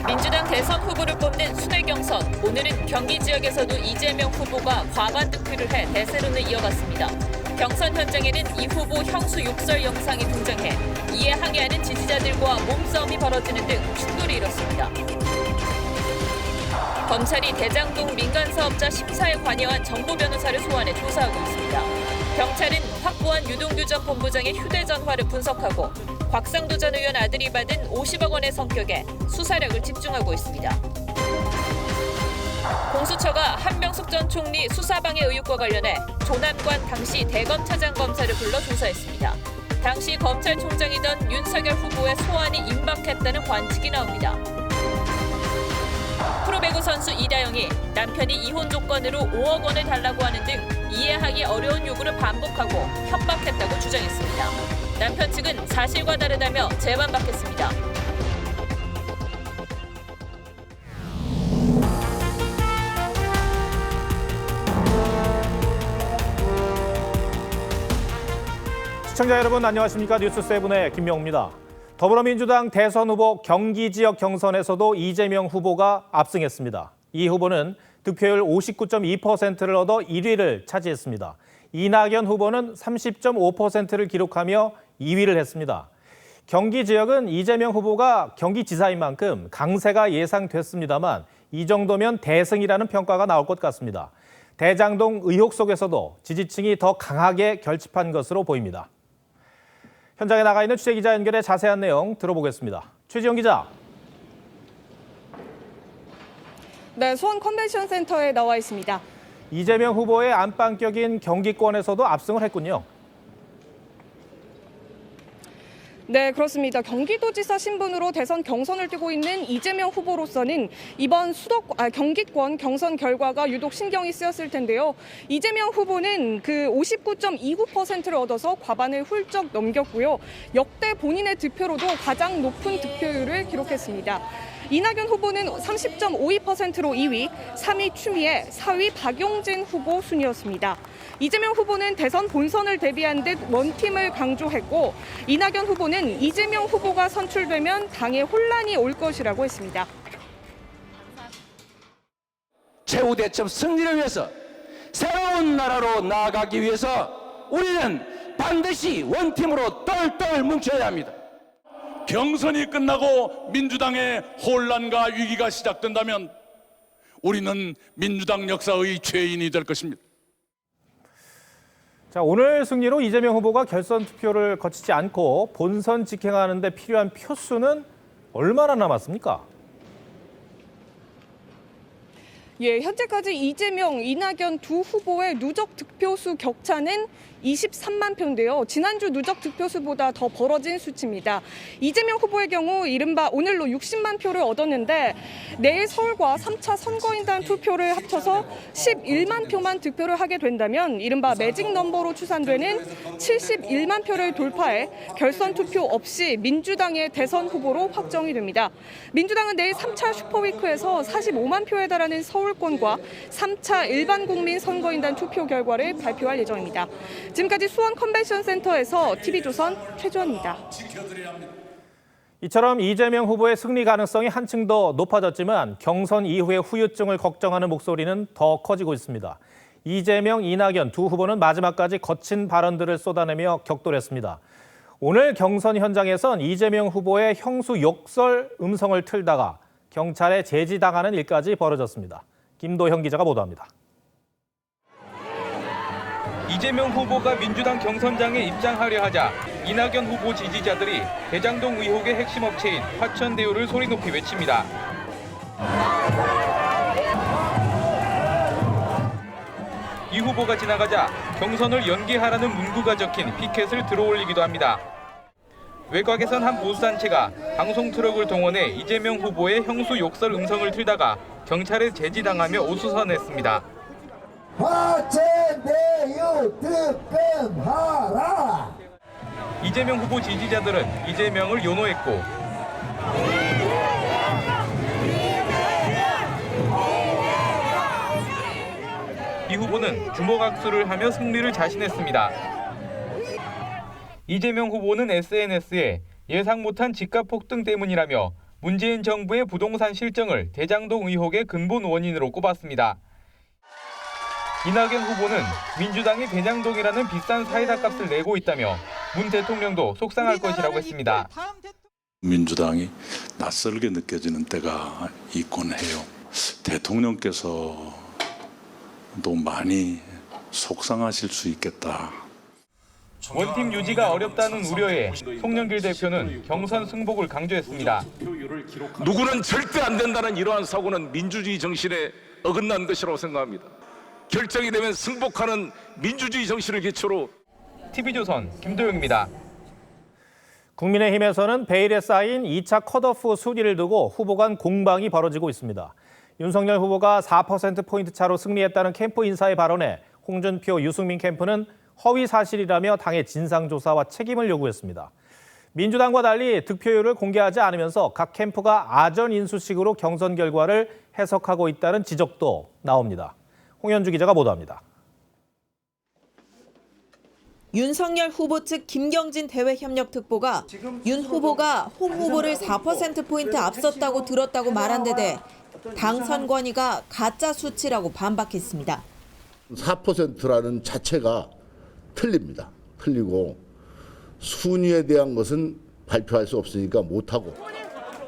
민주당 대선 후보를 뽑는 순회 경선. 오늘은 경기 지역에서도 이재명 후보가 과반 득표를 해 대세론을 이어갔습니다. 경선 현장에는 이 후보 형수 욕설 영상이 등장해 이에 항의하는 지지자들과 몸싸움이 벌어지는 등 충돌이 일었습니다. 검찰이 대장동 민간사업자 심사에 관여한 정보 변호사를 소환해 조사하고 있습니다. 경찰은 확보한 유동규 전 본부장의 휴대전화를 분석하고 곽상도 전 의원 아들이 받은 50억 원의 성격에 수사력을 집중하고 있습니다. 공수처가 한명숙 전 총리 수사방해 의혹과 관련해 조남관 당시 대검차장 검사를 불러 조사했습니다. 당시 검찰총장이던 윤석열 후보의 소환이 임박했다는 관측이 나옵니다. 프로배구 선수 이다영이 남편이 이혼 조건으로 5억 원을 달라고 하는 등 이해하기 어려운 요구를 반복하고 협박했다고 주장했습니다. 남편 측은 사실과 다르다며 재반박했습니다. 시청자 여러분 안녕하십니까? 뉴스7의 김명우입니다. 더불어민주당 대선 후보 경기 지역 경선에서도 이재명 후보가 압승했습니다. 이 후보는 득표율 59.2%를 얻어 1위를 차지했습니다. 이낙연 후보는 30.5%를 기록하며 2위를 했습니다. 경기 지역은 이재명 후보가 경기지사인 만큼 강세가 예상됐습니다만 이 정도면 대승이라는 평가가 나올 것 같습니다. 대장동 의혹 속에서도 지지층이 더 강하게 결집한 것으로 보입니다. 현장에 나가 있는 취재기자 연결해 자세한 내용 들어보겠습니다. 최지영 기자. 네, 수원 컨벤션 센터에 나와 있습니다. 이재명 후보의 안방격인 경기권에서도 압승을 했군요. 네, 그렇습니다. 경기도지사 신분으로 대선 경선을 뛰고 있는 이재명 후보로서는 이번 경기권 경선 결과가 유독 신경이 쓰였을 텐데요. 이재명 후보는 그 59.29%를 얻어서 과반을 훌쩍 넘겼고요. 역대 본인의 득표로도 가장 높은 득표율을 기록했습니다. 이낙연 후보는 30.52%로 2위, 3위 추미애, 4위 박용진 후보 순이었습니다. 이재명 후보는 대선 본선을 대비한 듯 원팀을 강조했고 이낙연 후보는 이재명 후보가 선출되면 당에 혼란이 올 것이라고 했습니다. 최후 대첩 승리를 위해서 새로운 나라로 나아가기 위해서 우리는 반드시 원팀으로 똘똘 뭉쳐야 합니다. 경선이 끝나고 민주당의 혼란과 위기가 시작된다면 우리는 민주당 역사의 죄인이 될 것입니다. 자, 오늘 승리로 이재명 후보가 결선 투표를 거치지 않고 본선 직행하는 데 필요한 표수는 얼마나 남았습니까? 예, 현재까지 이재명, 이낙연 두 후보의 누적 득표수 격차는 23만 표인데요. 지난주 누적 득표수보다 더 벌어진 수치입니다. 이재명 후보의 경우 이른바 오늘로 60만 표를 얻었는데 내일 서울과 3차 선거인단 투표를 합쳐서 11만 표만 득표를 하게 된다면 이른바 매직 넘버로 추산되는 71만 표를 돌파해 결선 투표 없이 민주당의 대선 후보로 확정이 됩니다. 민주당은 내일 3차 슈퍼위크에서 45만 표에 달하는 서울권과 3차 일반 국민 선거인단 투표 결과를 발표할 예정입니다. 지금까지 수원 컨벤션 센터에서 TV조선 최주원입니다. 이처럼 이재명 후보의 승리 가능성이 한층 더 높아졌지만 경선 이후의 후유증을 걱정하는 목소리는 더 커지고 있습니다. 이재명, 이낙연 두 후보는 마지막까지 거친 발언들을 쏟아내며 격돌했습니다. 오늘 경선 현장에선 이재명 후보의 형수 욕설 음성을 틀다가 경찰에 제지당하는 일까지 벌어졌습니다. 김도형 기자가 보도합니다. 이재명 후보가 민주당 경선장에 입장하려 하자 이낙연 후보 지지자들이 대장동 의혹의 핵심 업체인 화천대유를 소리 높이 외칩니다. 이 후보가 지나가자 경선을 연기하라는 문구가 적힌 피켓을 들어올리기도 합니다. 외곽에선 한 보수단체가 방송 트럭을 동원해 이재명 후보의 형수 욕설 음성을 틀다가 경찰에 제지당하며 오수선했습니다. 화천대유 특검하라! 이재명 후보 지지자들은 이재명을 연호했고 이 후보는 주먹악수를 하며 승리를 자신했습니다. 이재명 후보는 SNS에 예상 못한 집값 폭등 때문이라며 문재인 정부의 부동산 실정을 대장동 의혹의 근본 원인으로 꼽았습니다. 이낙연 후보는 민주당이 대장동이라는 비싼 사이다 값을 내고 있다며 문 대통령도 속상할 것이라고 했습니다. 민주당이 낯설게 느껴지는 때가 있곤 해요. 대통령께서도 많이 속상하실 수 있겠다. 원팀 유지가 어렵다는 우려에 송영길 대표는 경선 승복을 강조했습니다. 누구는 절대 안 된다는 이러한 사고는 민주주의 정신에 어긋난 것이라고 생각합니다. 결정이 되면 승복하는 민주주의 정신을 기초로 TV조선 김도영입니다. 국민의힘에서는 베일에 쌓인 2차 컷오프 순위를 두고 후보 간 공방이 벌어지고 있습니다. 윤석열 후보가 4%포인트 차로 승리했다는 캠프 인사의 발언에 홍준표, 유승민 캠프는 허위 사실이라며 당의 진상조사와 책임을 요구했습니다. 민주당과 달리 득표율을 공개하지 않으면서 각 캠프가 아전 인수식으로 경선 결과를 해석하고 있다는 지적도 나옵니다. 홍현주 기자가 보도합니다. 윤석열 후보 측 김경진 대외협력특보가 윤 후보가 홍 후보를 4%포인트 앞섰다고 들었다고 말한 데 대해 당 선관위가 가짜 수치라고 반박했습니다. 4%라는 자체가 틀립니다. 틀리고 순위에 대한 것은 발표할 수 없으니까 못하고.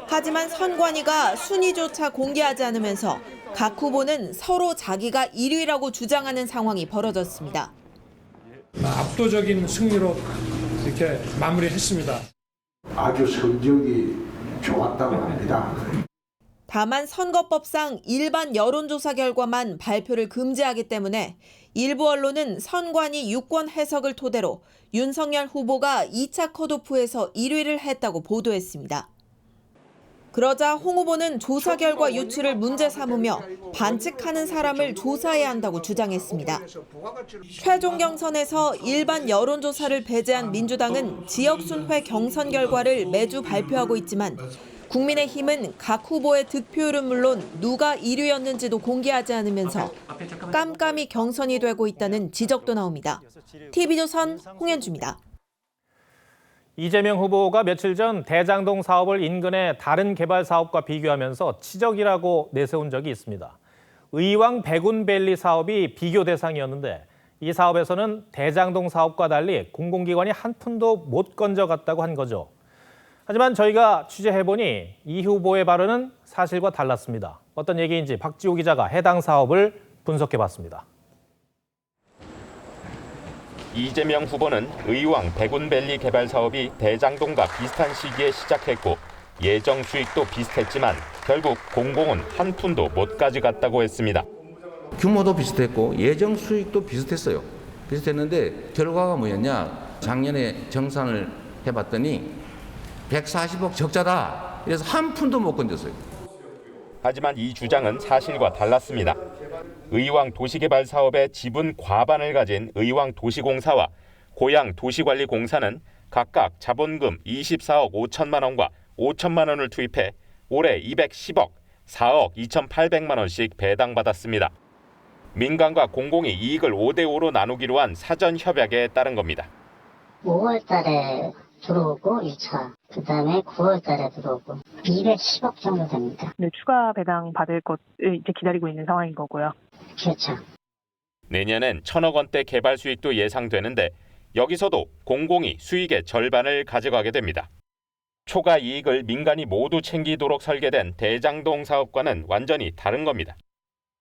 하지만 선관위가 순위조차 공개하지 않으면서 각 후보는 서로 자기가 1위라고 주장하는 상황이 벌어졌습니다. 압도적인 승리로 이렇게 마무리했습니다. 아주 성적이 좋았다고 합니다. 다만 선거법상 일반 여론조사 결과만 발표를 금지하기 때문에 일부 언론은 선관위 유권 해석을 토대로 윤석열 후보가 2차 컷오프에서 1위를 했다고 보도했습니다. 그러자 홍 후보는 조사 결과 유출을 문제 삼으며 반칙하는 사람을 조사해야 한다고 주장했습니다. 최종 경선에서 일반 여론조사를 배제한 민주당은 지역순회 경선 결과를 매주 발표하고 있지만 국민의힘은 각 후보의 득표율은 물론 누가 1위였는지도 공개하지 않으면서 깜깜이 경선이 되고 있다는 지적도 나옵니다. TV조선 홍현주입니다. 이재명 후보가 며칠 전 대장동 사업을 인근의 다른 개발 사업과 비교하면서 치적이라고 내세운 적이 있습니다. 의왕 백운밸리 사업이 비교 대상이었는데 이 사업에서는 대장동 사업과 달리 공공기관이 한 푼도 못 건져갔다고 한 거죠. 하지만 저희가 취재해보니 이 후보의 발언은 사실과 달랐습니다. 어떤 얘기인지 박지호 기자가 해당 사업을 분석해봤습니다. 이재명 후보는 의왕 백운밸리 개발 사업이 대장동과 비슷한 시기에 시작했고 예정 수익도 비슷했지만 결국 공공은 한 푼도 못 가져갔다고 했습니다. 규모도 비슷했고 예정 수익도 비슷했어요. 비슷했는데 결과가 뭐였냐? 작년에 정산을 해봤더니 140억 적자다. 그래서 한 푼도 못 건졌어요. 하지만 이 주장은 사실과 달랐습니다. 의왕 도시개발 사업의 지분 과반을 가진 의왕도시공사와 고양도시관리공사는 각각 자본금 24억 5천만 원과 5천만 원을 투입해 올해 210억, 4억 2,800만 원씩 배당받았습니다. 민간과 공공이 이익을 5대5로 나누기로 한 사전 협약에 따른 겁니다. 5월 달에 들어오고 1차, 그 다음에 9월 달에 들어오고 210억 정도 됩니다. 네, 추가 배당 받을 것을 이제 기다리고 있는 상황인 거고요. 그렇죠. 내년엔 1,000억 원대 개발 수익도 예상되는데 여기서도 공공이 수익의 절반을 가져가게 됩니다. 초과 이익을 민간이 모두 챙기도록 설계된 대장동 사업과는 완전히 다른 겁니다.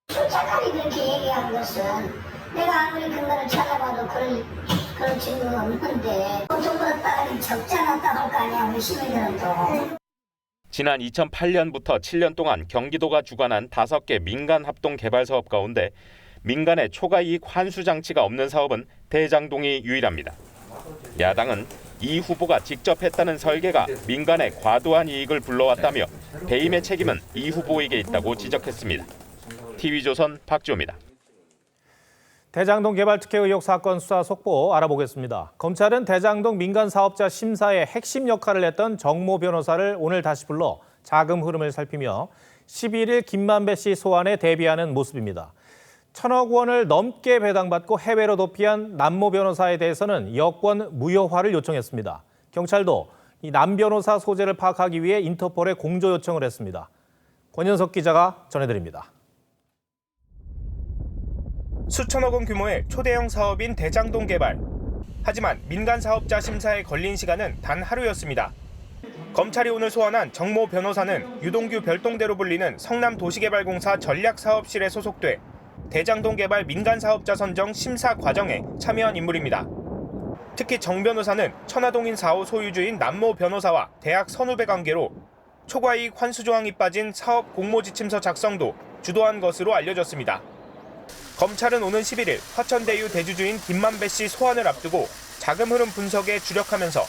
수차관이 그렇게 얘기한 것은 내가 아무리 근거를 찾아봐도 그런 증거가 없는데 보통보다 따르면 적자 났다 할 거 아니야, 우리 시민들은. 지난 2008년부터 7년 동안 경기도가 주관한 5개 민간 합동 개발 사업 가운데 민간의 초과 이익 환수 장치가 없는 사업은 대장동이 유일합니다. 야당은 이 후보가 직접 했다는 설계가 민간의 과도한 이익을 불러왔다며 배임의 책임은 이 후보에게 있다고 지적했습니다. TV조선 박지호입니다. 대장동 개발 특혜 의혹 사건 수사 속보 알아보겠습니다. 검찰은 대장동 민간 사업자 심사의 핵심 역할을 했던 정모 변호사를 오늘 다시 불러 자금 흐름을 살피며 11일 김만배 씨 소환에 대비하는 모습입니다. 1,000억 원을 넘게 배당받고 해외로 도피한 남모 변호사에 대해서는 여권 무효화를 요청했습니다. 경찰도 이 남 변호사 소재를 파악하기 위해 인터폴에 공조 요청을 했습니다. 권현석 기자가 전해드립니다. 수천억 원 규모의 초대형 사업인 대장동 개발. 하지만 민간 사업자 심사에 걸린 시간은 단 하루였습니다. 검찰이 오늘 소환한 정모 변호사는 유동규 별동대로 불리는 성남도시개발공사 전략사업실에 소속돼 대장동 개발 민간 사업자 선정 심사 과정에 참여한 인물입니다. 특히 정 변호사는 천화동인 4호 소유주인 남모 변호사와 대학 선후배 관계로 초과이익 환수 조항이 빠진 사업 공모지침서 작성도 주도한 것으로 알려졌습니다. 검찰은 오는 11일 화천대유 대주주인 김만배 씨 소환을 앞두고 자금 흐름 분석에 주력하면서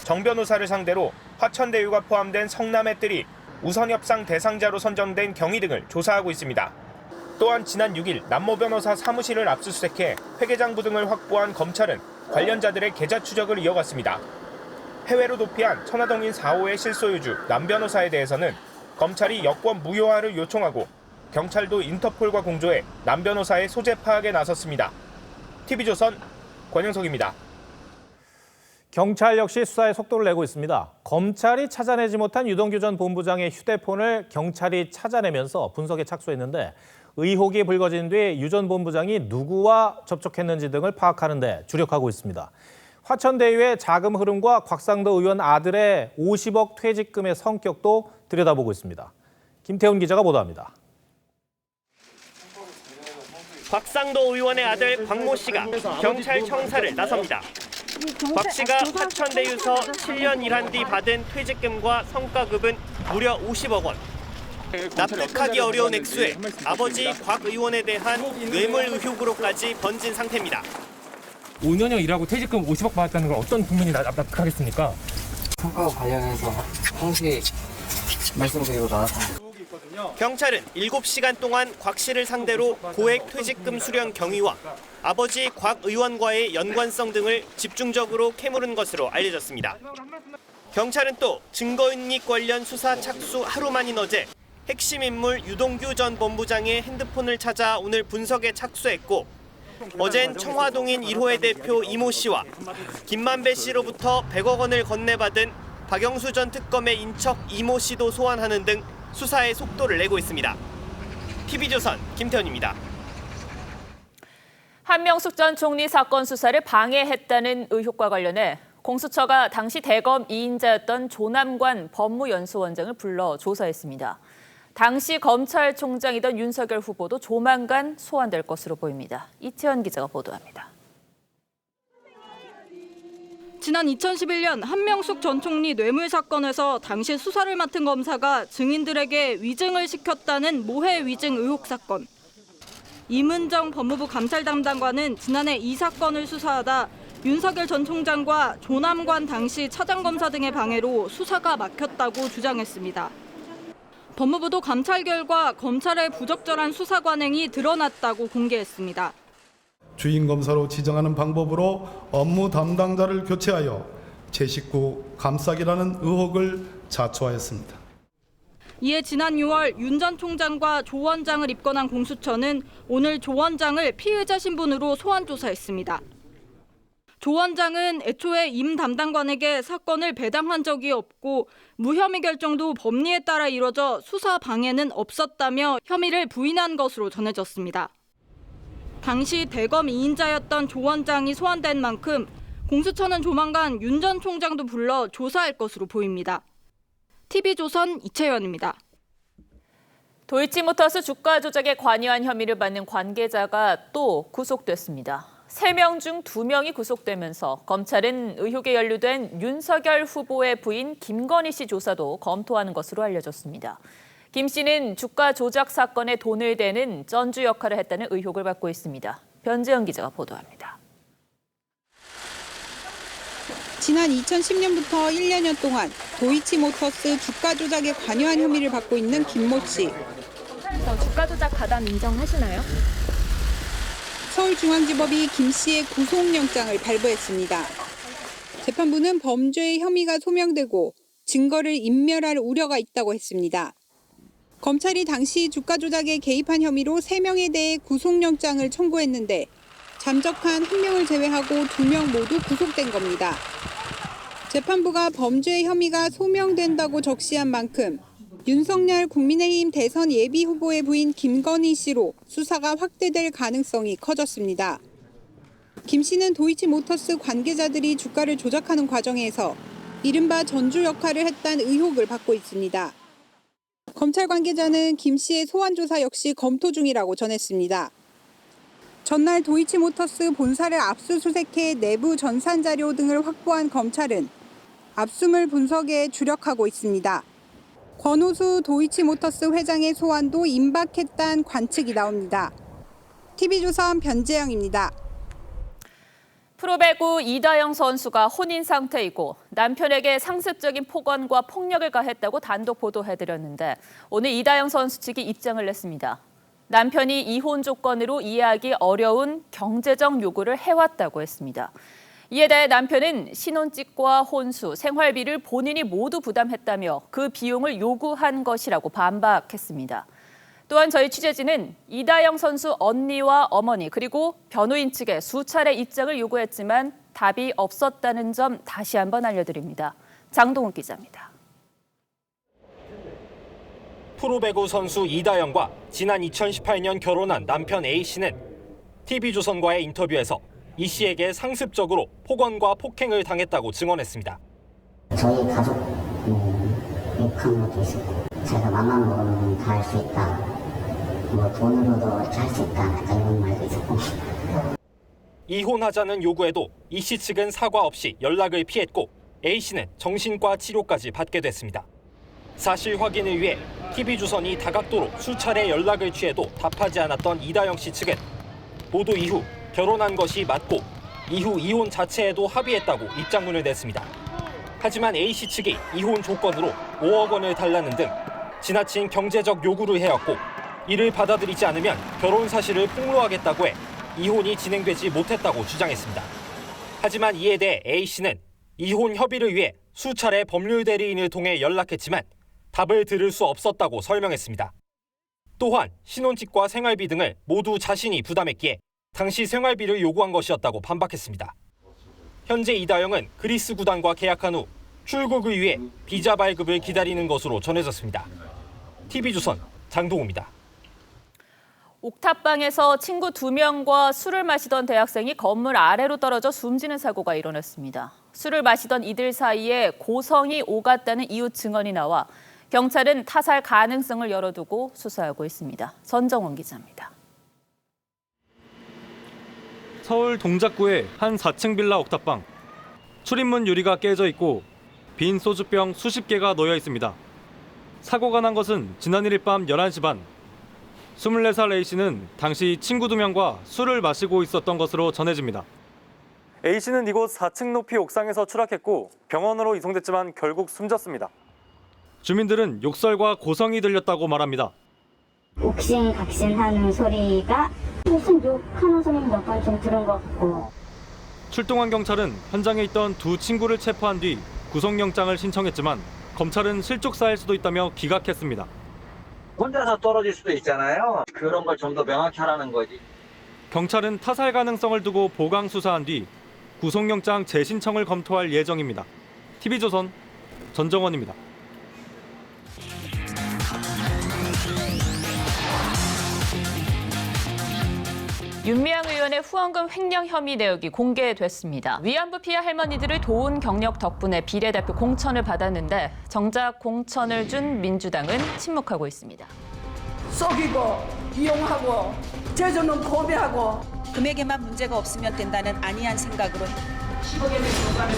정 변호사를 상대로 화천대유가 포함된 성남의 뜰이 우선협상 대상자로 선정된 경위 등을 조사하고 있습니다. 또한 지난 6일 남모 변호사 사무실을 압수수색해 회계장부 등을 확보한 검찰은 관련자들의 계좌 추적을 이어갔습니다. 해외로 도피한 천화동인 4호의 실소유주 남 변호사에 대해서는 검찰이 여권 무효화를 요청하고 경찰도 인터폴과 공조해 남 변호사의 소재 파악에 나섰습니다. TV조선 권영석입니다. 경찰 역시 수사에 속도를 내고 있습니다. 검찰이 찾아내지 못한 유동규 전 본부장의 휴대폰을 경찰이 찾아내면서 분석에 착수했는데 의혹이 불거진 뒤 유 전 본부장이 누구와 접촉했는지 등을 파악하는 데 주력하고 있습니다. 화천대유의 자금 흐름과 곽상도 의원 아들의 50억 퇴직금의 성격도 들여다보고 있습니다. 김태훈 기자가 보도합니다. 곽상도 의원의 아들 곽모 씨가 경찰 청사를 나섭니다. 곽 씨가 화천대유서 7년 일한 뒤 받은 퇴직금과 성과급은 무려 50억 원. 납득하기 어려운 액수에 아버지 곽 의원에 대한 뇌물 의혹으로까지 번진 상태입니다. 5년여 일하고 퇴직금 50억 받았다는 걸 어떤 국민이 납득하겠습니까? 성과급 관련해서 항시 말씀드리고 나왔습니다. 경찰은 7시간 동안 곽 씨를 상대로 고액 퇴직금 수령 경위와 아버지 곽 의원과의 연관성 등을 집중적으로 캐물은 것으로 알려졌습니다. 경찰은 또 증거인멸 관련 수사 착수 하루 만인 어제 핵심 인물 유동규 전 본부장의 핸드폰을 찾아 오늘 분석에 착수했고 어젠 청화동인 1호의 대표 이모 씨와 김만배 씨로부터 100억 원을 건네받은 박영수 전 특검의 인척 이모 씨도 소환하는 등 수사에 속도를 내고 있습니다. TV조선 김태현입니다. 한명숙 전 총리 사건 수사를 방해했다는 의혹과 관련해 공수처가 당시 대검 2인자였던 조남관 법무연수원장을 불러 조사했습니다. 당시 검찰총장이던 윤석열 후보도 조만간 소환될 것으로 보입니다. 이태현 기자가 보도합니다. 지난 2011년 한명숙 전 총리 뇌물 사건에서 당시 수사를 맡은 검사가 증인들에게 위증을 시켰다는 모해 위증 의혹 사건. 이문정 법무부 감찰 담당관은 지난해 이 사건을 수사하다 윤석열 전 총장과 조남관 당시 차장검사 등의 방해로 수사가 막혔다고 주장했습니다. 법무부도 감찰 결과 검찰의 부적절한 수사 관행이 드러났다고 공개했습니다. 주인 검사로 지정하는 방법으로 업무 담당자를 교체하여 제 식구 감싸기라는 의혹을 자초하였습니다. 이에 지난 6월 윤 전 총장과 조 원장을 입건한 공수처는 오늘 조 원장을 피의자 신분으로 소환 조사했습니다. 조 원장은 애초에 임 담당관에게 사건을 배당한 적이 없고 무혐의 결정도 법리에 따라 이뤄져 수사 방해는 없었다며 혐의를 부인한 것으로 전해졌습니다. 당시 대검 2인자였던 조 원장이 소환된 만큼 공수처는 조만간 윤 전 총장도 불러 조사할 것으로 보입니다. TV조선 이채연입니다. 도이치모터스 주가 조작에 관여한 혐의를 받는 관계자가 또 구속됐습니다. 3명 중 2명이 구속되면서 검찰은 의혹에 연루된 윤석열 후보의 부인 김건희 씨 조사도 검토하는 것으로 알려졌습니다. 김 씨는 주가 조작 사건에 돈을 대는 전주 역할을 했다는 의혹을 받고 있습니다. 변재현 기자가 보도합니다. 지난 2010년부터 1년여 동안 도이치모터스 주가 조작에 관여한 혐의를 받고 있는 김모 씨. 주가 조작 가담 인정하시나요? 서울중앙지법이 김 씨의 구속영장을 발부했습니다. 재판부는 범죄의 혐의가 소명되고 증거를 인멸할 우려가 있다고 했습니다. 검찰이 당시 주가 조작에 개입한 혐의로 3명에 대해 구속영장을 청구했는데 잠적한 1명을 제외하고 2명 모두 구속된 겁니다. 재판부가 범죄 혐의가 소명된다고 적시한 만큼 윤석열 국민의힘 대선 예비 후보의 부인 김건희 씨로 수사가 확대될 가능성이 커졌습니다. 김 씨는 도이치모터스 관계자들이 주가를 조작하는 과정에서 이른바 전주 역할을 했다는 의혹을 받고 있습니다. 검찰 관계자는 김 씨의 소환 조사 역시 검토 중이라고 전했습니다. 전날 도이치모터스 본사를 압수수색해 내부 전산 자료 등을 확보한 검찰은 압수물 분석에 주력하고 있습니다. 권오수 도이치모터스 회장의 소환도 임박했다는 관측이 나옵니다. TV조선 변재영입니다. 프로배구 이다영 선수가 혼인 상태이고 남편에게 상습적인 폭언과 폭력을 가했다고 단독 보도해드렸는데 오늘 이다영 선수 측이 입장을 냈습니다. 남편이 이혼 조건으로 이해하기 어려운 경제적 요구를 해왔다고 했습니다. 이에 대해 남편은 신혼집과 혼수, 생활비를 본인이 모두 부담했다며 그 비용을 요구한 것이라고 반박했습니다. 또한 저희 취재진은 이다영 선수 언니와 어머니 그리고 변호인 측에 수차례 입장을 요구했지만 답이 없었다는 점 다시 한번 알려드립니다. 장동훈 기자입니다. 프로배구 선수 이다영과 지난 2018년 결혼한 남편 A씨는 TV조선과의 인터뷰에서 이 씨에게 상습적으로 폭언과 폭행을 당했다고 증언했습니다. 저희 가족 욕한 것도 있었고 제가 맘만 먹으면 다 할 수 있다. 뭐 돈으로도 할 수 있다. 약간 이런 말도 있었고. 이혼하자는 요구에도 이 씨 측은 사과 없이 연락을 피했고 A씨는 정신과 치료까지 받게 됐습니다. 사실 확인을 위해 TV조선이 다각도로 수차례 연락을 취해도 답하지 않았던 이다영 씨 측은 모두 이후 결혼한 것이 맞고 이후 이혼 자체에도 합의했다고 입장문을 냈습니다. 하지만 A씨 측이 이혼 조건으로 5억 원을 달라는 등 지나친 경제적 요구를 해왔고 이를 받아들이지 않으면 결혼 사실을 폭로하겠다고 해 이혼이 진행되지 못했다고 주장했습니다. 하지만 이에 대해 A씨는 이혼 협의를 위해 수차례 법률 대리인을 통해 연락했지만 답을 들을 수 없었다고 설명했습니다. 또한 신혼집과 생활비 등을 모두 자신이 부담했기에 당시 생활비를 요구한 것이었다고 반박했습니다. 현재 이다영은 그리스 구단과 계약한 후 출국을 위해 비자 발급을 기다리는 것으로 전해졌습니다. TV조선 장동우입니다. 옥탑방에서 친구 2명과 술을 마시던 대학생이 건물 아래로 떨어져 숨지는 사고가 일어났습니다. 술을 마시던 이들 사이에 고성이 오갔다는 이웃 증언이 나와 경찰은 타살 가능성을 열어두고 수사하고 있습니다. 전정원 기자입니다. 서울 동작구의 한 4층 빌라 옥탑방. 출입문 유리가 깨져 있고 빈 소주병 수십 개가 놓여 있습니다. 사고가 난 것은 지난 1일 밤 11시 반. 24살 A씨는 당시 친구 2명과 술을 마시고 있었던 것으로 전해집니다. A씨는 이곳 4층 높이 옥상에서 추락했고 병원으로 이송됐지만 결국 숨졌습니다. 주민들은 욕설과 고성이 들렸다고 말합니다. 옥신각신하는 소리가 무슨 욕하는 소리 몇 번 좀 들은 것 같고. 출동한 경찰은 현장에 있던 두 친구를 체포한 뒤 구속영장을 신청했지만 검찰은 실족사일 수도 있다며 기각했습니다. 혼자서 떨어질 수도 있잖아요. 그런 걸 좀 더 명확히 하라는 거지. 경찰은 타살 가능성을 두고 보강 수사한 뒤 구속영장 재신청을 검토할 예정입니다. TV조선 전정원입니다. 윤미향 의원의 후원금 횡령 혐의 내역이 공개됐습니다. 위안부 피해 할머니들을 도운 경력 덕분에 비례대표 공천을 받았는데 정작 공천을 준 민주당은 침묵하고 있습니다. 속이고 이용하고 제조는 고배하고 금액에만 문제가 없으면 된다는 안이한 생각으로 15개월 중간에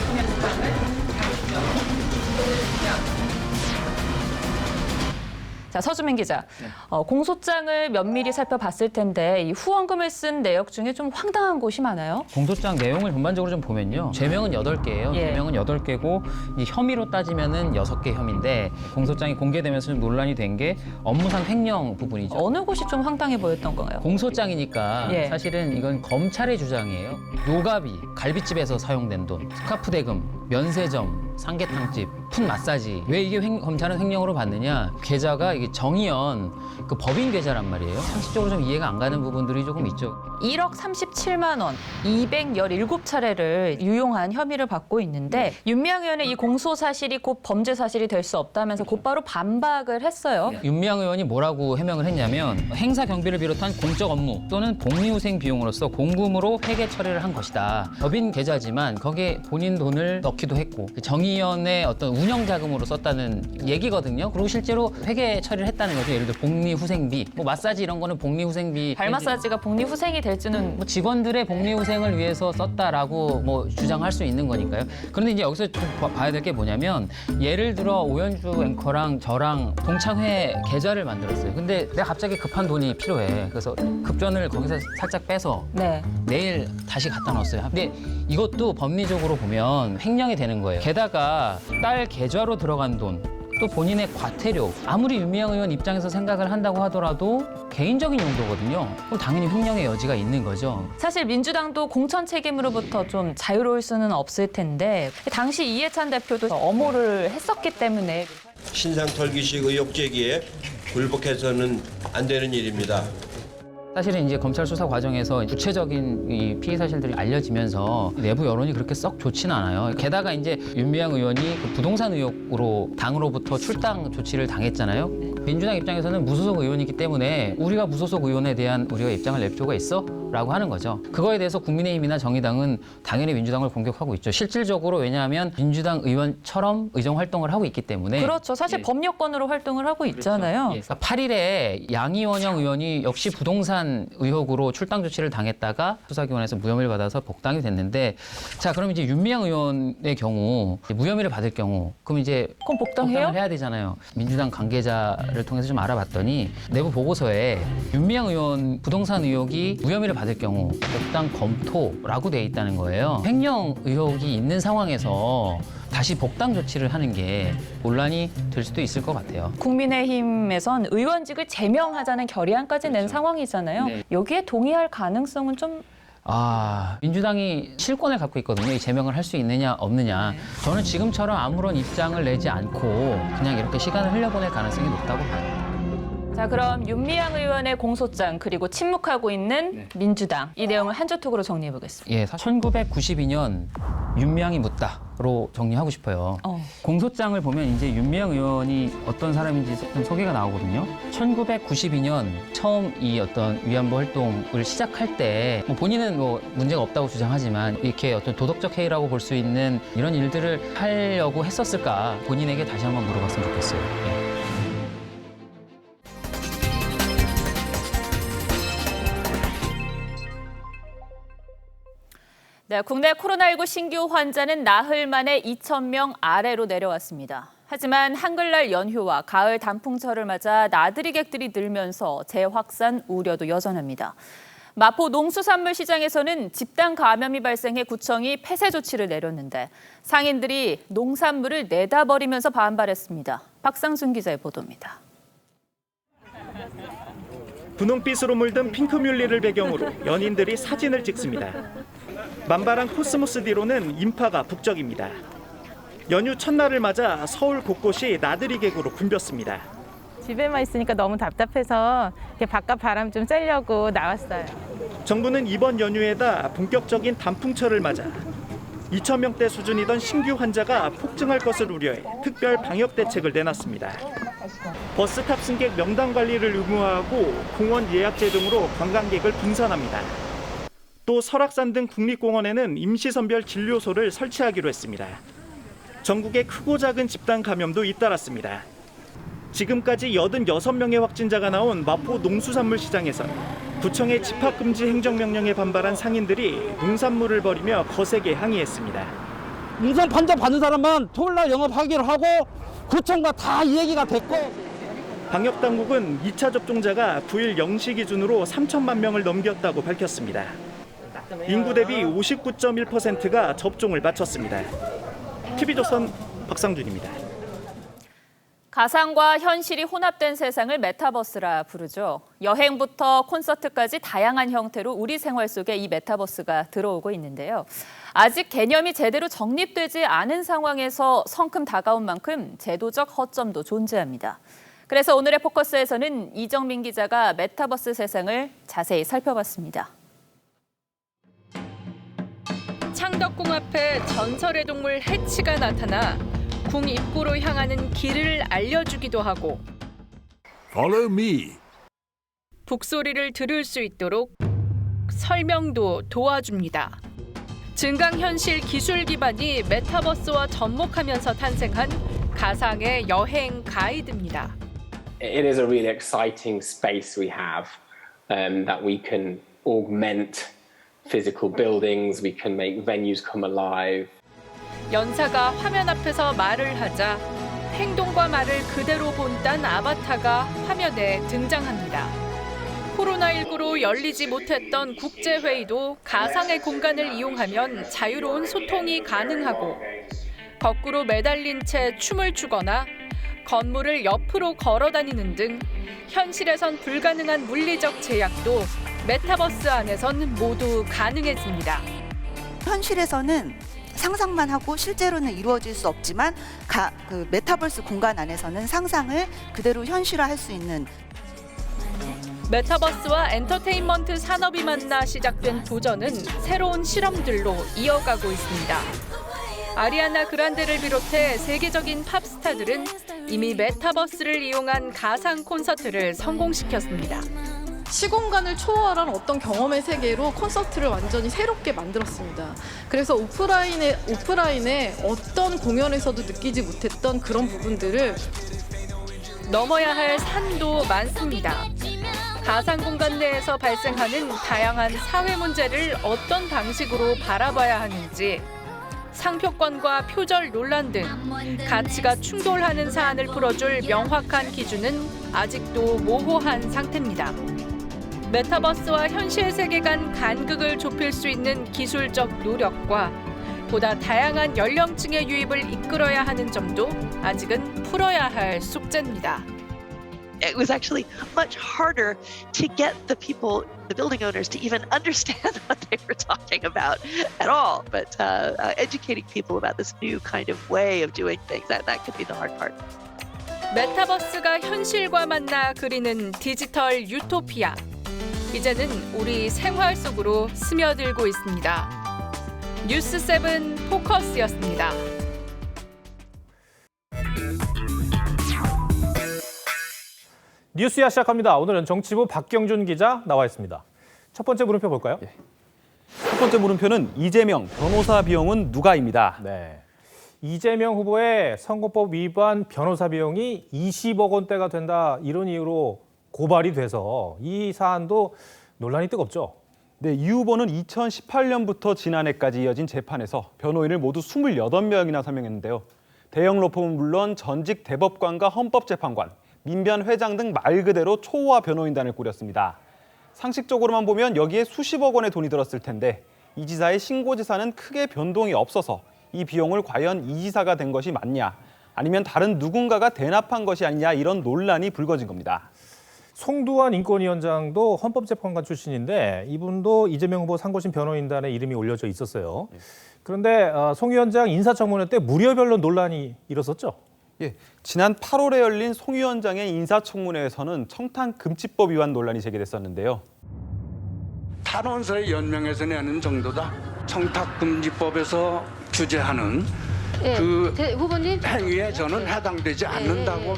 자, 서주민 기자, 공소장을 면밀히 살펴봤을 텐데 이 후원금을 쓴 내역 중에 좀 황당한 곳이 많아요. 공소장 내용을 전반적으로 좀 보면요. 죄명은 8개예요. 예. 죄명은 8개고 이 혐의로 따지면은 6개 혐의인데 공소장이 공개되면서 좀 논란이 된 게 업무상 횡령 부분이죠. 어느 곳이 좀 황당해 보였던 건가요? 공소장이니까 예. 사실은 이건 검찰의 주장이에요. 요가비, 갈비집에서 사용된 돈, 스카프 대금, 면세점, 삼계탕집, 풋 마사지. 왜 이게 검찰은 횡령으로 받느냐? 계좌가 이게 정의연 그 법인 계좌란 말이에요. 상식적으로 좀 이해가 안 가는 부분들이 조금 있죠. 1억 37만 원, 217차례를 유용한 혐의를 받고 있는데 윤미향 의원의 이 공소 사실이 곧 범죄 사실이 될 수 없다면서 곧바로 반박을 했어요. 윤미향 의원이 뭐라고 해명을 했냐면 행사 경비를 비롯한 공적 업무 또는 복리후생 비용으로서 공금으로 회계 처리를 한 것이다. 법인 계좌지만 거기에 본인 돈을 넣기도 했고 정의연의 어떤 운영 자금으로 썼다는 얘기거든요. 그리고 실제로 회계 처리를 했다는 거죠. 예를 들어 복리후생비, 뭐 마사지 이런 거는 복리후생비. 발 마사지가 복리후생이 될지는 뭐 직원들의 복리후생을 위해서 썼다라고 뭐 주장할 수 있는 거니까요. 그런데 이제 여기서 좀 봐야 될 게 뭐냐면 예를 들어 오연주 앵커랑 저랑 동창회 계좌를 만들었어요. 근데 내가 갑자기 급한 돈이 필요해. 그래서 급전을 거기서 살짝 빼서 내일 다시 갖다 넣었어요. 근데 이것도 법리적으로 보면 횡령이 되는 거예요. 게다가 딸 계좌로 들어간 돈, 또 본인의 과태료, 아무리 윤미향 의원 입장에서 생각을 한다고 하더라도 개인적인 용도거든요. 그럼 당연히 횡령의 여지가 있는 거죠. 사실 민주당도 공천 책임으로부터 좀 자유로울 수는 없을 텐데 당시 이해찬 대표도 엄호를 했었기 때문에 신상 털기식 의혹 제기에 굴복해서는 안 되는 일입니다. 사실은 이제 검찰 수사 과정에서 구체적인 이 피해 사실들이 알려지면서 내부 여론이 그렇게 썩 좋지는 않아요. 게다가 이제 윤미향 의원이 그 부동산 의혹으로 당으로부터 출당 조치를 당했잖아요. 민주당 입장에서는 무소속 의원이기 때문에 우리가 무소속 의원에 대한 우리가 입장을 낼 필요가 있어? 라고 하는 거죠. 그거에 대해서 국민의힘이나 정의당은 당연히 민주당을 공격하고 있죠. 실질적으로 왜냐하면 민주당 의원처럼 의정 활동을 하고 있기 때문에. 그렇죠. 사실 법률권으로 활동을 하고 있잖아요. 그렇죠. 8일에 양이원영 의원이 역시 부동산 의혹으로 출당 조치를 당했다가 수사기관에서 무혐의를 받아서 복당이 됐는데, 자 그럼 이제 윤미향 의원의 경우 무혐의를 받을 경우 그럼 이제 그럼 복당해요? 해야 되잖아요. 민주당 관계자를 통해서 좀 알아봤더니 내부 보고서에 윤미향 의원 부동산 의혹이 무혐의를 받을 경우 복당 검토라고 돼 있다는 거예요. 횡령 의혹이 있는 상황에서 다시 복당 조치를 하는 게 논란이 될 수도 있을 것 같아요. 국민의힘에선 의원직을 제명하자는 결의안까지 낸 상황이잖아요. 네. 여기에 동의할 가능성은 좀 민주당이 실권을 갖고 있거든요. 이 제명을 할 수 있느냐 없느냐. 저는 지금처럼 아무런 입장을 내지 않고 그냥 이렇게 시간을 흘려보낼 가능성이 높다고 봐요. 자, 그럼 윤미향 의원의 공소장 그리고 침묵하고 있는 민주당 이 내용을 한 줄 톡으로 정리해 보겠습니다. 예, 1992년 윤미향이 묻다로 정리하고 싶어요. 공소장을 보면 이제 윤미향 의원이 어떤 사람인지 좀 소개가 나오거든요. 1992년 처음 이 어떤 위안부 활동을 시작할 때 본인은 뭐 문제가 없다고 주장하지만 이렇게 어떤 도덕적 해이라고 볼 수 있는 이런 일들을 하려고 했었을까 본인에게 다시 한번 물어봤으면 좋겠어요. 예. 네, 국내 코로나19 신규 환자는 나흘 만에 2,000명 아래로 내려왔습니다. 하지만 한글날 연휴와 가을 단풍철을 맞아 나들이객들이 늘면서 재확산 우려도 여전합니다. 마포 농수산물시장에서는 집단 감염이 발생해 구청이 폐쇄 조치를 내렸는데 상인들이 농산물을 내다버리면서 반발했습니다. 박상순 기자의 보도입니다. 분홍빛으로 물든 핑크뮬리를 배경으로 연인들이 사진을 찍습니다. 만발한 코스모스 뒤로는 인파가 북적입니다. 연휴 첫날을 맞아 서울 곳곳이 나들이객으로 붐볐습니다. 집에만 있으니까 너무 답답해서 바깥 바람 좀 쐬려고 나왔어요. 정부는 이번 연휴에다 본격적인 단풍철을 맞아 2,000명대 수준이던 신규 환자가 폭증할 것을 우려해 특별 방역 대책을 내놨습니다. 버스 탑승객 명단 관리를 의무화하고 공원 예약제 등으로 관광객을 분산합니다. 또 설악산 등 국립공원에는 임시선별 진료소를 설치하기로 했습니다. 전국에 크고 작은 집단 감염도 잇따랐습니다. 지금까지 86명의 확진자가 나온 마포 농수산물시장에선 구청의 집합금지 행정명령에 반발한 상인들이 농산물을 버리며 거세게 항의했습니다. 우선 판정 받는 사람만 토요일날 영업하기로 하고 구청과 다 얘기가 됐고. 방역당국은 2차 접종자가 9일 0시 기준으로 3천만 명을 넘겼다고 밝혔습니다. 인구 대비 59.1%가 접종을 마쳤습니다. TV조선 박상준입니다. 가상과 현실이 혼합된 세상을 메타버스라 부르죠. 여행부터 콘서트까지 다양한 형태로 우리 생활 속에 이 메타버스가 들어오고 있는데요. 아직 개념이 제대로 정립되지 않은 상황에서 성큼 다가온 만큼 제도적 허점도 존재합니다. 그래서 오늘의 포커스에서는 이정민 기자가 메타버스 세상을 자세히 살펴봤습니다. 창덕궁 앞에 전설의 동물 해치가 나타나 궁 입구로 향하는 길을 알려주기도 하고 Follow me. 북소리를 들을 수 있도록 설명도 도와줍니다. 증강현실 기술 기반이 메타버스와 접목하면서 탄생한 가상의 여행 가이드입니다. It is a really exciting space we have that we can augment physical buildings, we can make venues come alive. 연사가 화면 앞에서 말을 하자 행동과 말을 그대로 본딴 아바타가 화면에 등장합니다. 코로나19로 열리지 못했던 국제회의도 가상의 공간을 이용하면 자유로운 소통이 가능하고 거꾸로 매달린 채 춤을 추거나 건물을 옆으로 걸어 다니는 등 현실에선 불가능한 물리적 제약도 메타버스 안에선 모두 가능해집니다. 현실에서는 상상만 하고 실제로는 이루어질 수 없지만 그 메타버스 공간 안에서는 상상을 그대로 현실화할 수 있는 메타버스와 엔터테인먼트 산업이 만나 시작된 도전은 새로운 실험들로 이어가고 있습니다. 아리아나 그란데를 비롯해 세계적인 팝스타들은 이미 메타버스를 이용한 가상 콘서트를 성공시켰습니다. 시공간을 초월한 어떤 경험의 세계로 콘서트를 완전히 새롭게 만들었습니다. 그래서 오프라인의 어떤 공연에서도 느끼지 못했던 그런 부분들을 넘어야 할 산도 많습니다. 가상 공간 내에서 발생하는 다양한 사회 문제를 어떤 방식으로 바라봐야 하는지, 상표권과 표절 논란 등 가치가 충돌하는 사안을 풀어줄 명확한 기준은 아직도 모호한 상태입니다. 메타버스와 현실 세계 간 간극을 좁힐 수 있는 기술적 노력과 보다 다양한 연령층의 유입을 이끌어야 하는 점도 아직은 풀어야 할 숙제입니다. It was actually much harder to get the people, the building owners, to even understand what they were talking about at all. But educating people about this new kind of way of doing things, that could be the hard part. 메타버스가 현실과 만나 그리는 디지털 유토피아. 이제는 우리 생활 속으로 스며들고 있습니다. 뉴스7 포커스였습니다. 뉴스야 시작합니다. 오늘은 정치부 박경준 기자 나와 있습니다. 첫 번째 물음표 볼까요? 첫 번째 물음표는 이재명 변호사 비용은 누가입니다. 네. 이재명 후보의 선거법 위반 변호사 비용이 20억 원대가 된다, 이런 이유로 고발이 돼서 이 사안도 논란이 뜨겁죠. 네, 이 후보는 2018년부터 지난해까지 이어진 재판에서 변호인을 모두 28명이나 설명했는데요. 대형 로펌은 물론 전직 대법관과 헌법재판관, 민변 회장 등 말 그대로 초호화 변호인단을 꾸렸습니다. 상식적으로만 보면 여기에 수십억 원의 돈이 들었을 텐데 이 지사의 신고지사는 크게 변동이 없어서 이 비용을 과연 이 지사가 된 것이 맞냐, 아니면 다른 누군가가 대납한 것이 아니냐, 이런 논란이 불거진 겁니다. 송두환 인권위원장도 헌법재판관 출신인데 이분도 이재명 후보 상고심 변호인단에 이름이 올려져 있었어요. 그런데 송 위원장 인사청문회 때 무료변론 논란이 일었었죠? 예, 지난 8월에 열린 송 위원장의 인사청문회에서는 청탁금지법 위반 논란이 제기됐었는데요. 탄원서에 연명해서 내는 정도다. 청탁금지법에서 규제하는 그 후보님? 행위에 저는 해당되지 않는다고.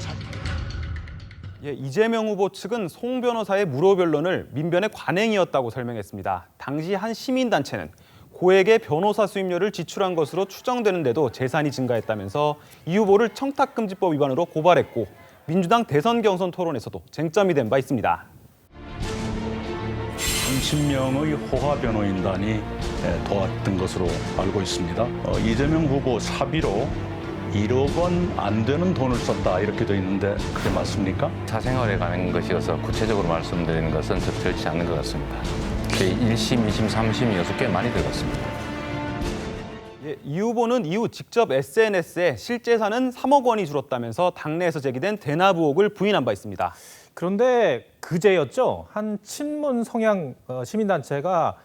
예, 이재명 후보 측은 송 변호사의 무료 변론을 민변의 관행이었다고 설명했습니다. 당시 한 시민단체는 고액의 변호사 수임료를 지출한 것으로 추정되는데도 재산이 증가했다면서 이 후보를 청탁금지법 위반으로 고발했고, 민주당 대선 경선 토론에서도 쟁점이 된 바 있습니다. 30명의 호화 변호인단이 도왔던 것으로 알고 있습니다. 이재명 후보 사비로 1억 원 안 되는 돈을 썼다, 이렇게 돼 있는데 그게 맞습니까? 사생활에 관한 것이어서 구체적으로 말씀드리는 것은 적절치 않는 것 같습니다. 1심, 2심, 3심이어서 꽤 많이 들어갔습니다. 예, 이 후보는 이후 직접 SNS에 실재산은 3억 원이 줄었다면서 당내에서 제기된 대납 의혹을 부인한 바 있습니다. 그런데 그제였죠. 한 친문 성향 시민단체가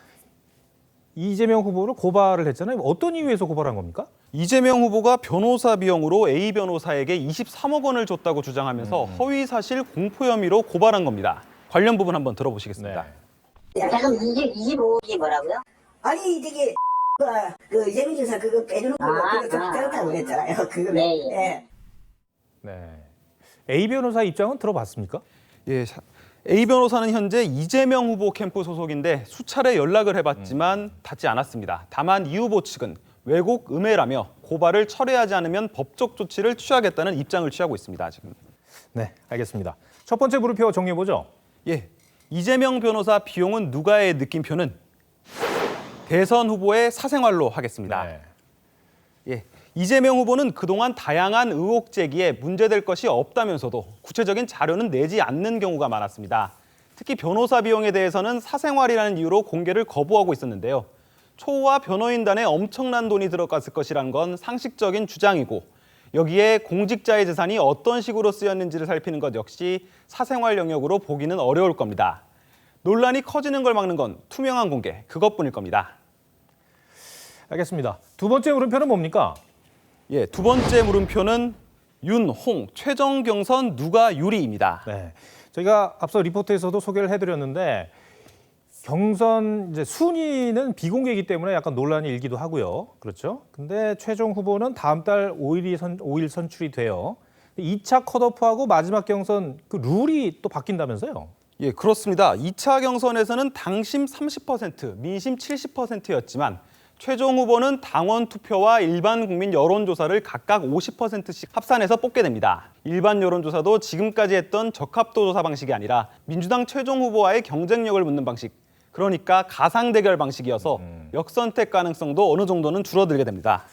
이재명 후보를 고발을 했잖아요. 어떤 이유에서 고발한 겁니까? 이재명 후보가 변호사 비용으로 A 변호사에게 23억 원을 줬다고 주장하면서 허위 사실 공표 혐의로 고발한 겁니다. 관련 부분 한번 들어보시겠습니다. 잠깐 25억이 뭐라고요? 아니 되게 그 이재명 지사 그거 빼주는 거 그거 좀 잘못하고 그랬잖아요. 그거 네. A 변호사 입장은 들어봤습니까? 예, A 변호사는 현재 이재명 후보 캠프 소속인데 수차례 연락을 해봤지만 닿지 않았습니다. 다만 이 후보 측은 왜곡 음해라며 고발을 철회하지 않으면 법적 조치를 취하겠다는 입장을 취하고 있습니다. 지금. 네, 알겠습니다. 첫 번째 물음표 정리해보죠. 예, 이재명 변호사 비용은 누가의 느낌표는 대선 후보의 사생활로 하겠습니다. 예, 이재명 후보는 그동안 다양한 의혹 제기에 문제될 것이 없다면서도 구체적인 자료는 내지 않는 경우가 많았습니다. 특히 변호사 비용에 대해서는 사생활이라는 이유로 공개를 거부하고 있었는데요. 초호와 변호인단에 엄청난 돈이 들어갔을 것이라는 건 상식적인 주장이고 여기에 공직자의 재산이 어떤 식으로 쓰였는지를 살피는 것 역시 사생활 영역으로 보기는 어려울 겁니다. 논란이 커지는 걸 막는 건 투명한 공개, 그것뿐일 겁니다. 알겠습니다. 두 번째 물음표는 뭡니까? 예, 두 번째 물음표는 윤, 홍, 최종 경선 누가 유리입니다. 네, 저희가 앞서 리포트에서도 소개를 해드렸는데 경선 이제 순위는 비공개이기 때문에 약간 논란이 일기도 하고요. 그렇죠? 근데 최종 후보는 다음 달 5일 선출이 돼요. 2차 컷오프하고 마지막 경선 그 룰이 또 바뀐다면서요? 예, 그렇습니다. 2차 경선에서는 당심 30%, 민심 70%였지만 최종 후보는 당원 투표와 일반 국민 여론조사를 각각 50%씩 합산해서 뽑게 됩니다. 일반 여론조사도 지금까지 했던 적합도 조사 방식이 아니라 민주당 최종 후보와의 경쟁력을 묻는 방식, 그러니까 가상 대결 방식이어서 역선택 가능성도 어느 정도는 줄어들게 됩니다.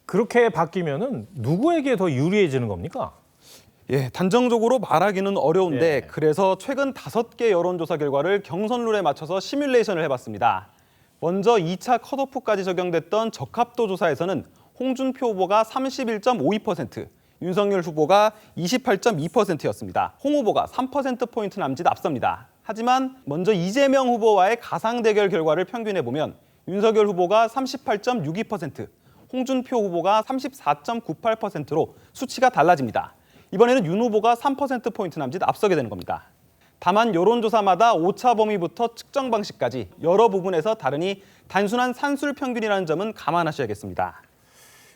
그렇게 바뀌면은 누구에게 더 유리해지는 겁니까? 예, 단정적으로 말하기는 어려운데 그래서 최근 5개 여론조사 결과를 경선 룰에 맞춰서 시뮬레이션을 해봤습니다. 먼저 2차 컷오프까지 적용됐던 적합도 조사에서는 홍준표 후보가 31.52%, 윤석열 후보가 28.2%였습니다. 홍 후보가 3%포인트 남짓 앞섭니다. 하지만 먼저 이재명 후보와의 가상 대결 결과를 평균해보면 윤석열 후보가 38.62%, 홍준표 후보가 34.98%로 수치가 달라집니다. 이번에는 윤 후보가 3%포인트 남짓 앞서게 되는 겁니다. 다만 여론조사마다 오차 범위부터 측정 방식까지 여러 부분에서 다르니 단순한 산술 평균이라는 점은 감안하셔야겠습니다.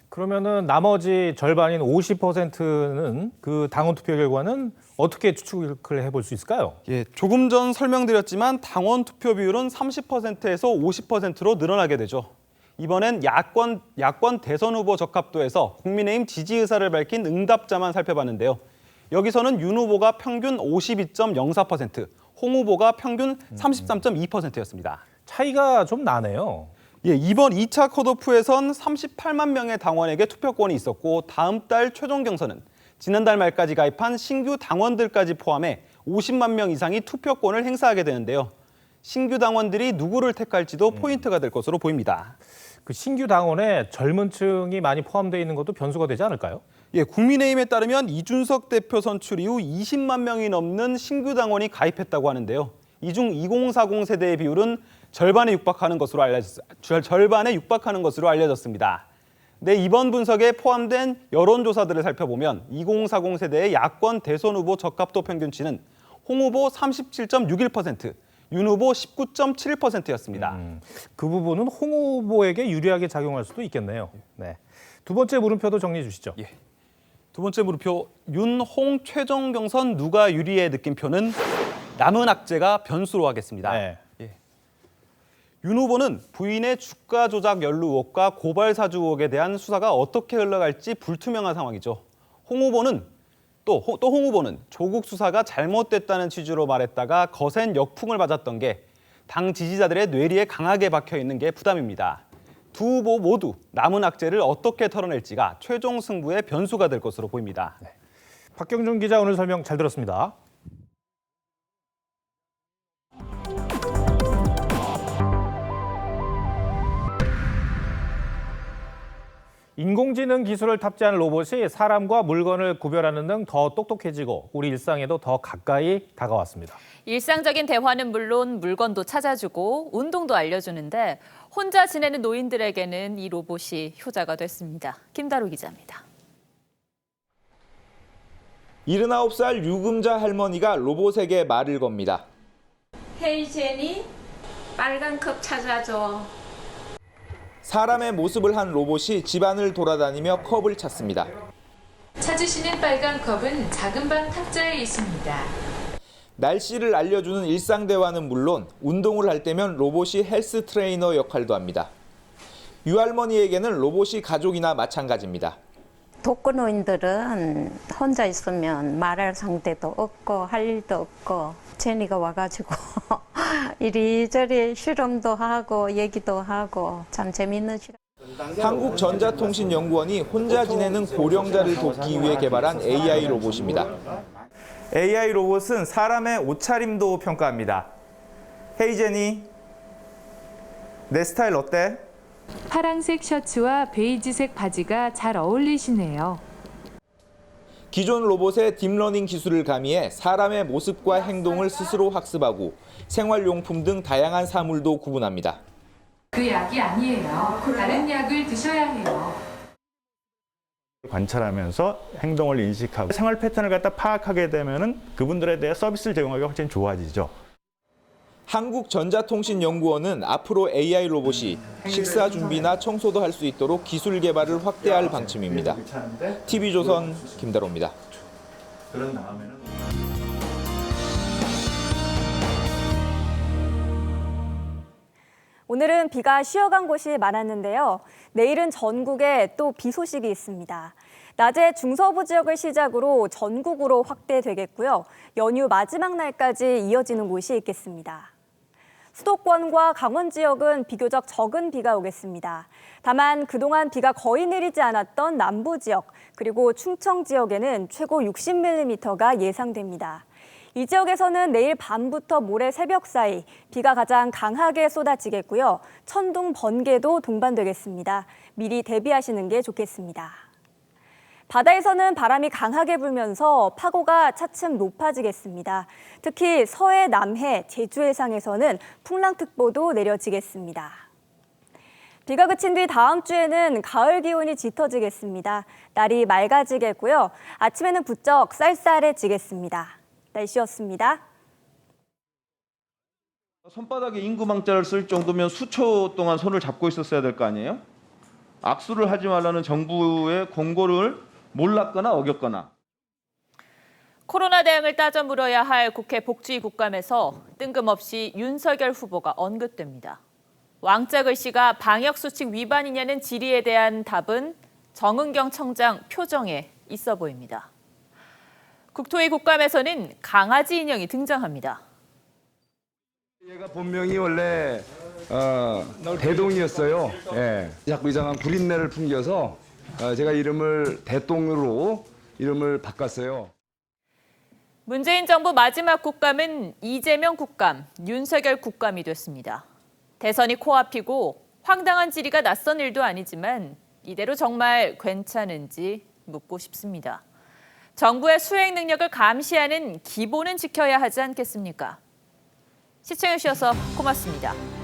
그러면은 나머지 절반인 50%는 그 당원 투표 결과는 어떻게 추측을 해볼 수 있을까요? 예, 조금 전 설명드렸지만 당원 투표 비율은 30%에서 50%로 늘어나게 되죠. 이번엔 야권 대선 후보 적합도에서 국민의힘 지지 의사를 밝힌 응답자만 살펴봤는데요. 여기서는 윤 후보가 평균 52.04%, 홍 후보가 평균 33.2%였습니다. 차이가 좀 나네요. 예, 이번 2차 컷오프에선 38만 명의 당원에게 투표권이 있었고 다음 달 최종 경선은 지난달 말까지 가입한 신규 당원들까지 포함해 50만 명 이상이 투표권을 행사하게 되는데요. 신규 당원들이 누구를 택할지도 포인트가 될 것으로 보입니다. 그 신규 당원에 젊은 층이 많이 포함되어 있는 것도 변수가 되지 않을까요? 예, 국민의힘에 따르면 이준석 대표 선출 이후 20만 명이 넘는 신규 당원이 가입했다고 하는데요. 이 중 2040 세대의 비율은 절반에 육박하는 것으로 알려졌습니다. 네, 이번 분석에 포함된 여론조사들을 살펴보면 2040 세대의 야권 대선 후보 적합도 평균치는 홍 후보 37.61%, 윤 후보 19.7%였습니다. 그 부분은 홍 후보에게 유리하게 작용할 수도 있겠네요. 네. 두 번째 물음표도 정리해 주시죠. 예. 두 번째 물음표, 윤, 홍 최종 경선 누가 유리의 느낌표는 남은 악재가 변수로 하겠습니다. 예. 윤 후보는 부인의 주가 조작 연루 의혹과 고발 사주 의혹에 대한 수사가 어떻게 흘러갈지 불투명한 상황이죠. 홍 후보는 홍 후보는 조국 수사가 잘못됐다는 취지로 말했다가 거센 역풍을 맞았던 게 당 지지자들의 뇌리에 강하게 박혀 있는 게 부담입니다. 두 후보 모두 남은 악재를 어떻게 털어낼지가 최종 승부의 변수가 될 것으로 보입니다. 네. 박경준 기자 오늘 설명 잘 들었습니다. 인공지능 기술을 탑재한 로봇이 사람과 물건을 구별하는 등 더 똑똑해지고 우리 일상에도 더 가까이 다가왔습니다. 일상적인 대화는 물론 물건도 찾아주고 운동도 알려주는데 혼자 지내는 노인들에게는 이 로봇이 효자가 됐습니다. 김다루 기자입니다. 79살 유금자 할머니가 로봇에게 말을 겁니다. 헤이 제니, 빨간 컵 찾아줘. 사람의 모습을 한 로봇이 집안을 돌아다니며 컵을 찾습니다. 찾으시는 빨간 컵은 작은 방 탁자에 있습니다. 날씨를 알려주는 일상 대화는 물론 운동을 할 때면 로봇이 헬스 트레이너 역할도 합니다. 유 할머니에게는 로봇이 가족이나 마찬가지입니다. 독거노인들은 혼자 있으면 말할 상대도 없고 할 일도 없고 제니가 와가지고 이리저리 실험도 하고 얘기도 하고 참 재밌는 실험. 한국전자통신연구원이 혼자 지내는 고령자를 돕기 위해 개발한 AI 로봇입니다. AI 로봇은 사람의 옷차림도 평가합니다. 헤이 제니, 내 스타일 어때? 파란색 셔츠와 베이지색 바지가 잘 어울리시네요. 기존 로봇의 딥러닝 기술을 가미해 사람의 모습과 행동을 스스로 학습하고 생활용품 등 다양한 사물도 구분합니다. 그 약이 아니에요. 다른 약을 드셔야 해요. 관찰하면서 행동을 인식하고 생활 패턴을 갖다 파악하게 되면은 그분들에 대해 서비스를 제공하기가 훨씬 좋아지죠. 한국전자통신연구원은 앞으로 AI 로봇이 식사 준비나 청소도 할 수 있도록 기술 개발을 확대할 방침입니다. TV조선 김다로입니다. 그런 다음에는 오늘은 비가 쉬어간 곳이 많았는데요. 내일은 전국에 또 비 소식이 있습니다. 낮에 중서부 지역을 시작으로 전국으로 확대되겠고요. 연휴 마지막 날까지 이어지는 곳이 있겠습니다. 수도권과 강원 지역은 비교적 적은 비가 오겠습니다. 다만 그동안 비가 거의 내리지 않았던 남부 지역, 그리고 충청 지역에는 최고 60mm가 예상됩니다. 이 지역에서는 내일 밤부터 모레 새벽 사이 비가 가장 강하게 쏟아지겠고요. 천둥, 번개도 동반되겠습니다. 미리 대비하시는 게 좋겠습니다. 바다에서는 바람이 강하게 불면서 파고가 차츰 높아지겠습니다. 특히 서해, 남해, 제주 해상에서는 풍랑특보도 내려지겠습니다. 비가 그친 뒤 다음 주에는 가을 기온이 짙어지겠습니다. 날이 맑아지겠고요. 아침에는 부쩍 쌀쌀해지겠습니다. 날씨였습니다. 손바닥에 인구망자를 쓸 정도면 수초 동안 손을 잡고 있었어야 될 거 아니에요? 악수를 하지 말라는 정부의 공고를 몰랐거나 어겼거나. 코로나 대응을 따져 물어야 할 국회 복지국감에서 뜬금없이 윤석열 후보가 언급됩니다. 왕자 글씨가 방역수칙 위반이냐는 질의에 대한 답은 정은경 청장 표정에 있어 보입니다. 국토위 국감에서는 강아지 인형이 등장합니다. 얘가 본명이 원래 대동이었어요. 예. 자꾸 이상한 구린내를 풍겨서 제가 이름을 대동으로 이름을 바꿨어요. 문재인 정부 마지막 국감은 이재명 국감, 윤석열 국감이 됐습니다. 대선이 코앞이고 황당한 질의가 낯선 일도 아니지만 이대로 정말 괜찮은지 묻고 싶습니다. 정부의 수행 능력을 감시하는 기본은 지켜야 하지 않겠습니까? 시청해주셔서 고맙습니다.